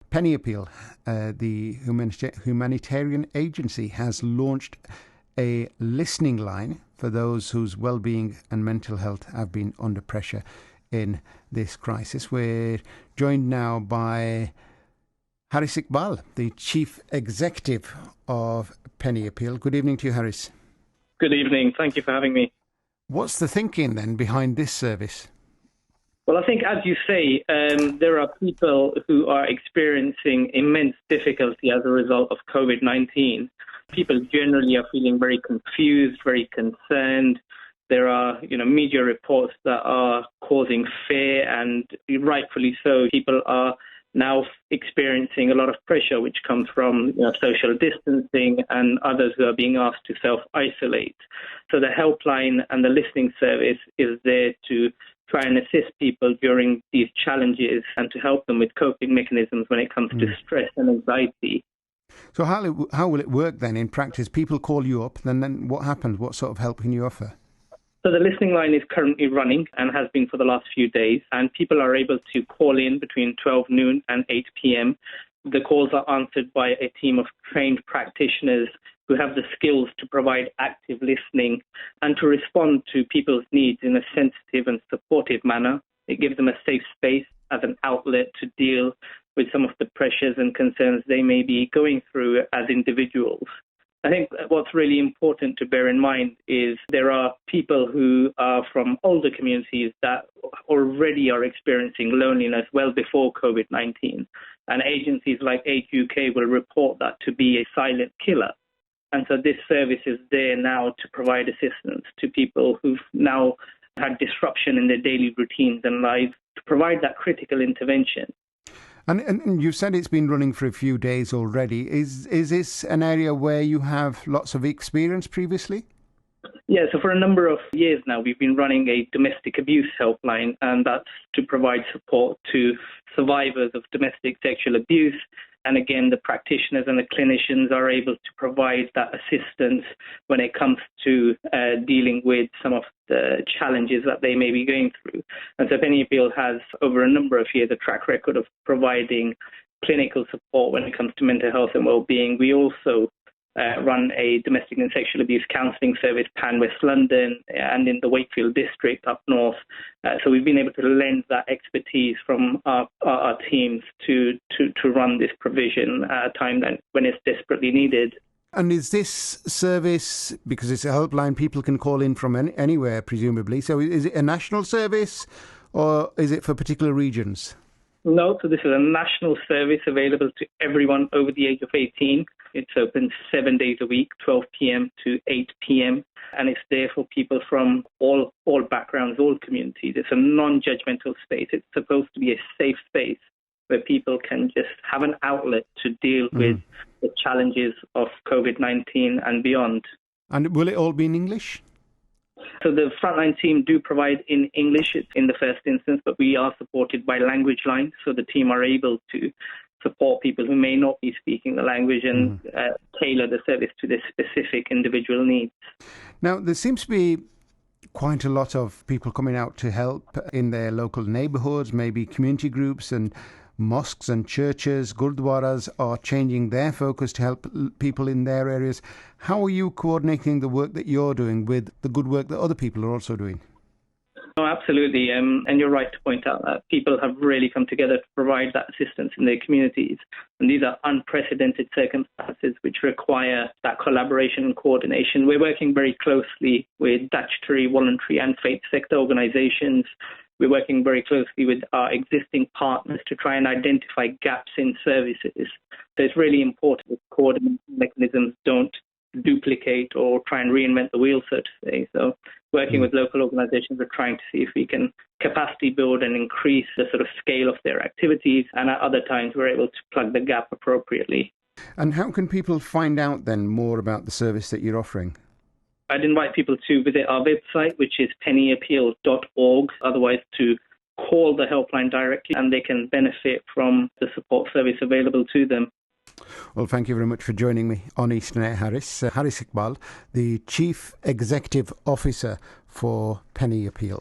Penny Appeal, the humanitarian agency, has launched a listening line for those whose well-being and mental health have been under pressure in this crisis. We're joined now by Haris Iqbal, the Chief Executive of Penny Appeal. Good evening to you, Haris. Good evening. Thank you for having me. What's the thinking then behind this service? Well, I think, as you say, there are people who are experiencing immense difficulty as a result of COVID-19. People generally are feeling very confused, very concerned. There are, media reports that are causing fear, and rightfully so. People are now experiencing a lot of pressure, which comes from social distancing and others who are being asked to self-isolate. So the helpline and the listening service is there to try and assist people during these challenges and to help them with coping mechanisms when it comes to stress and anxiety. So how will it work then in practice? People call you up, then what happens? What sort of help can you offer? So the listening line is currently running and has been for the last few days, and people are able to call in between 12 noon and 8 p.m. The calls are answered by a team of trained practitioners who have the skills to provide active listening and to respond to people's needs in a sensitive and supportive manner. It gives them a safe space as an outlet to deal with some of the pressures and concerns they may be going through as individuals. I think what's really important to bear in mind is there are people who are from older communities that already are experiencing loneliness well before COVID-19. And agencies like Age UK will report that to be a silent killer. And so this service is there now to provide assistance to people who've now had disruption in their daily routines and lives, to provide that critical intervention. And you said it's been running for a few days already. Is this an area where you have lots of experience previously? Yeah, so for a number of years now, we've been running a domestic abuse helpline, and that's to provide support to survivors of domestic sexual abuse. And again, the practitioners and the clinicians are able to provide that assistance when it comes to dealing with some of the challenges that they may be going through. And so Penny Appeal has, over a number of years, a track record of providing clinical support when it comes to mental health and well-being. We also run a domestic and sexual abuse counselling service, Pan West London, and in the Wakefield district up north. So we've been able to lend that expertise from our teams to run this provision at a time when it's desperately needed. And is this service, because it's a helpline, people can call in from anywhere, presumably, so is it a national service or is it for particular regions? No, so this is a national service available to everyone over the age of 18. It's open 7 days a week, 12 p.m. to 8 p.m. And it's there for people from all backgrounds, all communities. It's a non-judgmental space. It's supposed to be a safe space where people can just have an outlet to deal with the challenges of COVID-19 and beyond. And will it all be in English? So the frontline team do provide in English in the first instance, but we are supported by language lines, so the team are able to support people who may not be speaking the language and tailor the service to their specific individual needs. Now, there seems to be quite a lot of people coming out to help in their local neighbourhoods, maybe community groups and mosques and churches, gurdwaras are changing their focus to help people in their areas. How are you coordinating the work that you're doing with the good work that other people are also doing? Oh, absolutely. And you're right to point out that people have really come together to provide that assistance in their communities. And these are unprecedented circumstances which require that collaboration and coordination. We're working very closely with statutory, voluntary and faith sector organisations. We're working very closely with our existing partners to try and identify gaps in services. So it's really important that coordination mechanisms don't duplicate or try and reinvent the wheel, so to say. So working with local organisations, we're trying to see if we can capacity build and increase the sort of scale of their activities, and at other times we're able to plug the gap appropriately. And how can people find out then more about the service that you're offering? I'd invite people to visit our website, which is PennyAppeal.org, otherwise to call the helpline directly, and they can benefit from the support service available to them. Well, thank you very much for joining me on Eastern Air, Haris. Haris Iqbal, the Chief Executive Officer for Penny Appeal.